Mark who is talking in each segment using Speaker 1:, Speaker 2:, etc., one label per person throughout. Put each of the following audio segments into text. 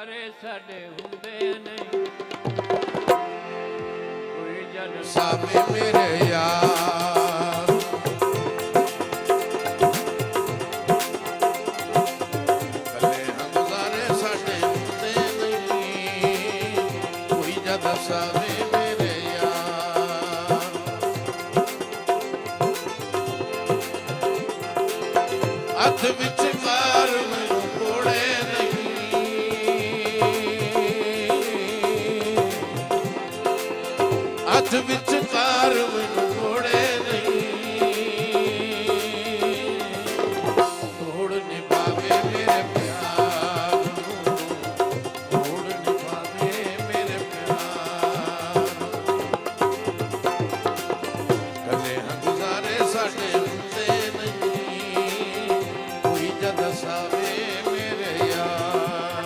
Speaker 1: ਗੁਜ਼ਾਰੇ ਸਾਡੇ ਹੁੰਦੇ ਨਹੀਂ ਕੋਈ ਜਨ
Speaker 2: ਸਾਵੇਂ ਮੇਰੇ ਯਾਰ ਕੱਲੇ ਹਾਂ ਗੁਜ਼ਾਰੇ ਸਾਡੇ ਹੁੰਦੇ ਨਹੀਂ ਕੋਈ ਜਦ ਸਾਵੇਂ ਮੇਰੇ ਯਾਰ ਹੱਥ ਵਿੱਚ ਕਾਰ ਮੈਨੂੰ ਕੋੜੇ ਹੱਥ ਵਿੱਚ ਕਾਰ ਮੈਨੂੰ ਕੋੜੇ ਨਹੀਂ ਤੋੜ ਨਿਭਾਵੇ ਮੇਰੇ ਪਿਆਰ ਨੂੰ ਤੋੜ ਨਿਭਾਵੇ ਮੇਰੇ ਪਿਆਰ ਕੱਲੇ ਹਾਂ ਗੁਜ਼ਾਰੇ ਸਾਡੇ ਹੁੰਦੇ ਨਹੀਂ ਕੋਈ ਜਦ ਸਾਵੇ ਮੇਰੇ ਯਾਰ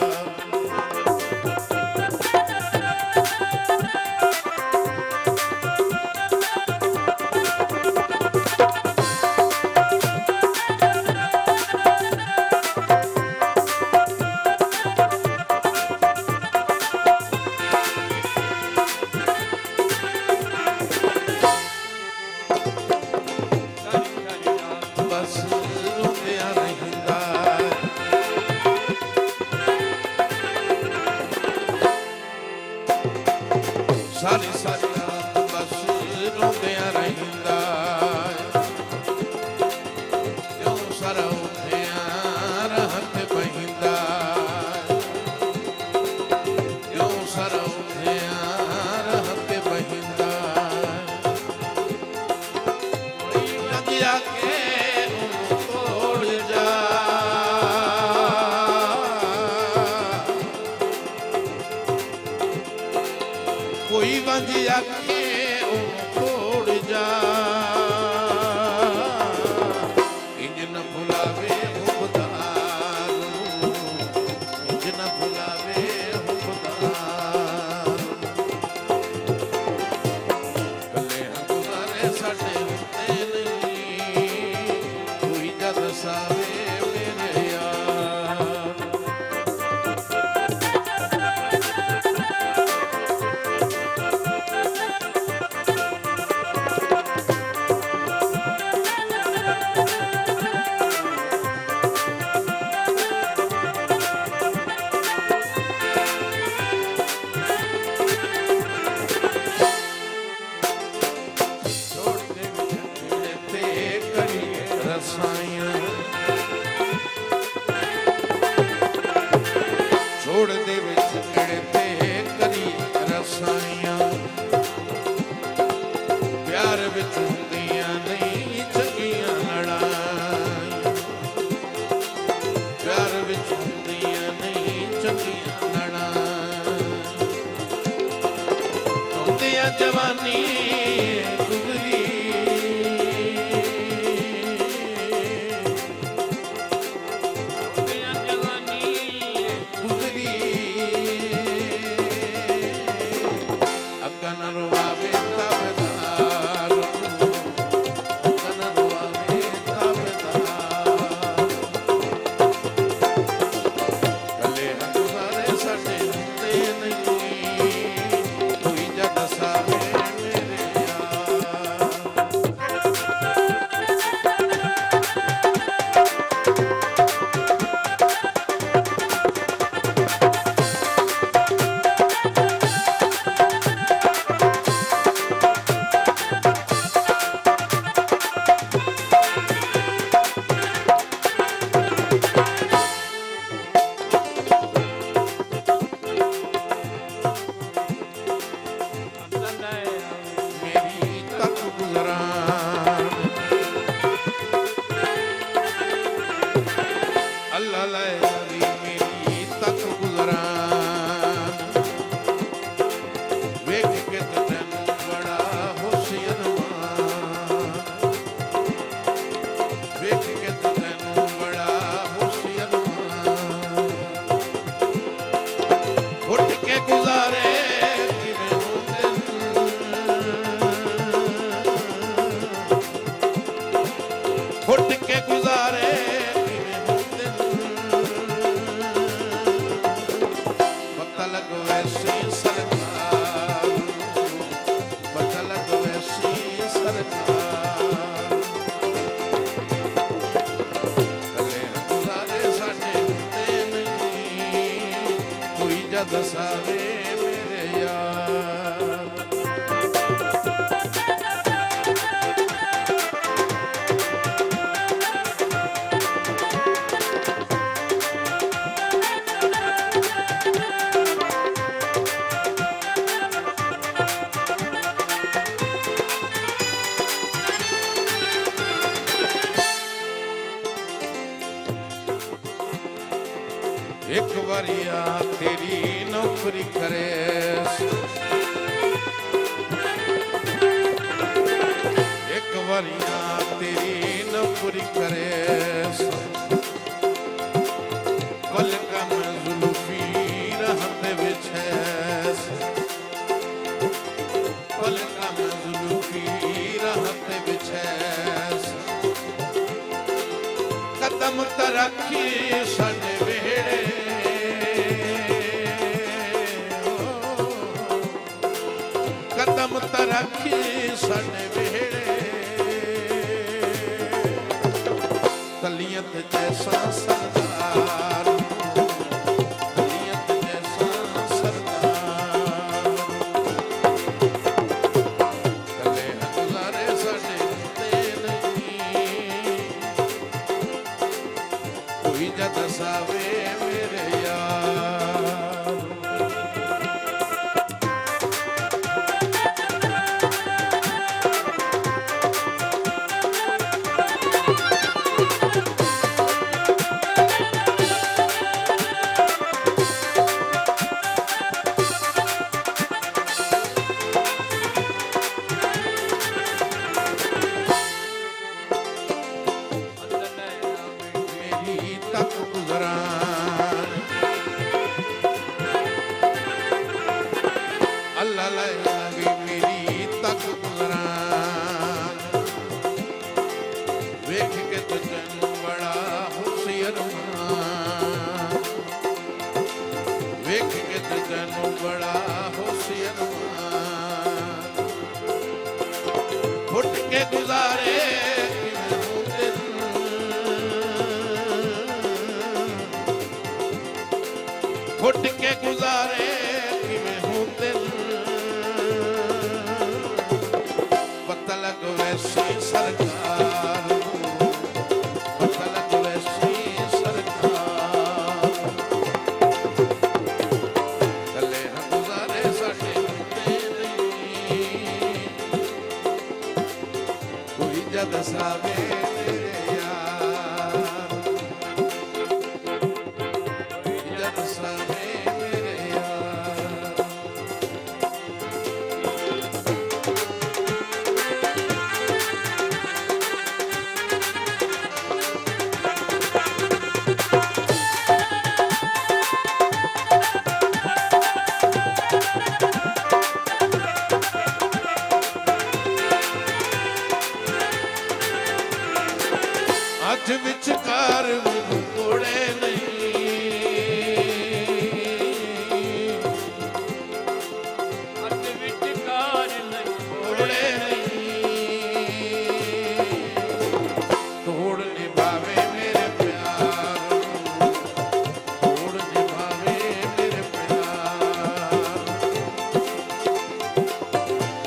Speaker 2: ਬਸ ਰੋਂਦਿਆਂ ਰਹਿੰਦਾ ਸਾਰੀ ਸਾਰੀ ਰਾਤ ਬਸ ਰੋਂਦਿਆਂ ਰਹਿੰਦਾ ਕਿਉਂ ਸਾਰਾ ਉੱਠਿਆ ਰਾਹ ਤੇ ਬਹਿੰਦਾ ਕਿਉਂ ਸਾਰਾ ਉੱਠਿਆ ਰਾਹ ਤੇ ਬਹਿੰਦਾ ਕੋਈ ਲੱਗਿਆ ਕੇ ਉਹਨੂੰ ਤੋੜ ਜਾ ਕੋਈ ਵੰਜ ਆਖੇ ਉਹਨੂੰ ਤੋੜ ਜਾ ਇੰਜ ਨਾ ਭੁਲਾਵੇ ਹੁਬਦਾਰ ਨੂੰ ਇੰਜ ਨਾ ਭੁਲਾਵੇ ਹੁਬਦਾਰ ਕੱਲੇ ਹਾਂ ਗੁਜ਼ਾਰੇ ਸਾਡੇ ਹੁੰਦੇ ਨਹੀਂ ਕੋਈ ਜਦ ਸਾਵੇ ਮੇਰੇ ਯਾਰ ਛੋੜਦੇ ਵਿਛੜੇ ਤੇ ਕਰੀਏ ਰਸਾਈਆਂ ਛੋੜਦੇ ਵਿਛੜੇ ਤੇ ਕਰੀਏ ਰਸਾਈਆਂ ਪਿਆਰ ਵਿੱਚ ਹੁੰਦੀਆਂ ਨਹੀਂ ਚੰਗੀਆਂ ਲੜਾਈਆਂ ਪਿਆਰ ਵਿੱਚ ਹੁੰਦੀਆਂ ਨਹੀਂ ਚੰਗੀਆਂ ਲੜਾਈਆਂ ਹੁੰਦੀਆਂ ਜਵਾਨੀ ਗੁਜ਼ਰੀ
Speaker 1: ਹੁੰਦਿਆਂ ਜਵਾਨੀ
Speaker 2: ਗੁਜ਼ਰੀ जद सावे मेरे यार। एक बारिया तेरी नौकरी करे, एक बारिया तेरी नौकरी करे, पलका में जुल्फी रहत बिछे, पलका में जुल्फी रहत बिछे, कदम तरक्की सने वेड़े, कदम तरक्की सने वेड़े, तलियत जैसा सरदार, तलियत जैसा सरदार, कले गुजारे सने ते नहीं, कोई जद सावे मेरे यार। फुट के गुजारे किवें हूं दिल, पता लग वैसी सरकार, पता लग वैसी सरकार, कले गुजारे साडे हुंदे नहीं, कोई जद सावे हथ विचकार कोड़े नहीं,
Speaker 1: हथ विचकार
Speaker 2: कोड़े नहीं, तोड़ निभावे मेरे प्यार, तोड़ निभावे मेरे प्यार,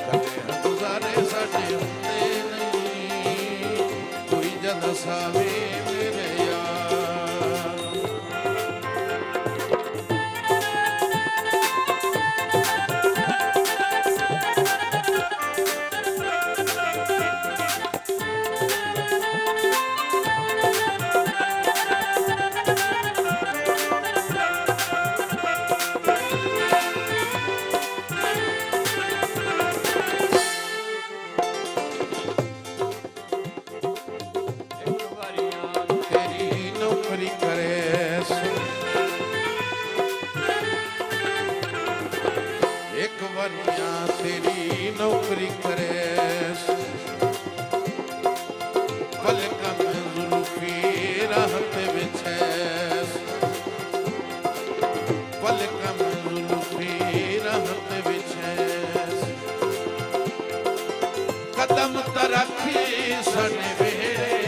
Speaker 2: कले गुजारे साडे हुंदे नहीं, कोई जद सावे मेरे यार। एक बारिया तेरी नौकरी करे, पलका में जुल्फी रहत बिछे, पलका में जुल्फी रहत बिछे, कदम तरक्की सने वेड़े,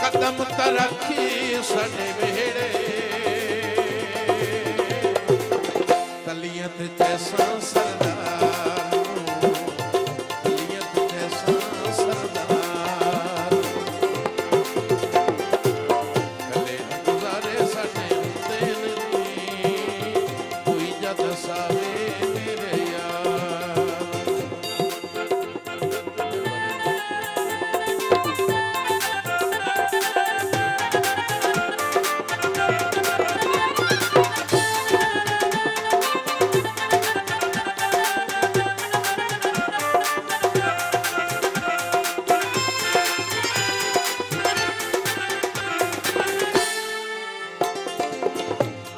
Speaker 2: कदम ਕਦਮ ਤਰੱਖੀ ਸਾਡੇ ਵਿਹੜੇ ਤਲੀਆਂ ਤੇ ਜੈਸਾ ਸਰਦਾਰ ਤਲੀਆਂ ਤੇ ਜੈਸਾ ਸਰਦਾਰ ਕੱਲੇ ਗੁਜ਼ਾਰੇ ਸਾਡੇ ਹੁੰਦੇ ਨਹੀਂ ਕੋਈ ਜਦ ਸਾਵੇ ਮੇਰੇ ਯਾਰ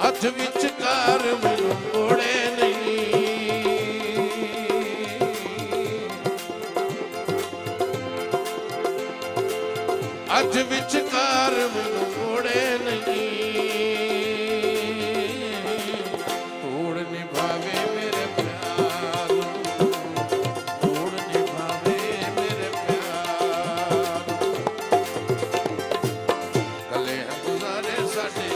Speaker 2: ਹੱਥ ਵਿਚਕਾਰ ਮੈਨੂੰ ਮੋੜੇ ਨਹੀਂ ਹੱਥ ਵਿਚਕਾਰ ਮੈਨੂੰ ਮੋੜੇ ਨਹੀਂ ਤੋੜ ਨਿਭਾਵੇ ਮੇਰੇ ਪਿਆਰ ਨੂੰ ਤੋੜ ਨਿਭਾਵੇ ਮੇਰੇ ਪਿਆਰ ਕੱਲੇ ਗੁਜ਼ਾਰੇ ਸਾਡੇ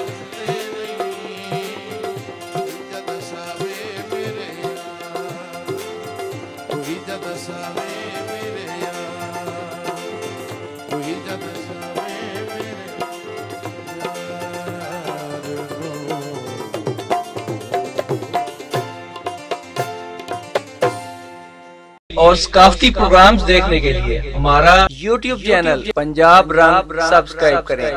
Speaker 3: और सकाफती प्रोग्राम्स देखने के लिए हमारा YouTube चैनल पंजाब रंग सब्सक्राइब करें।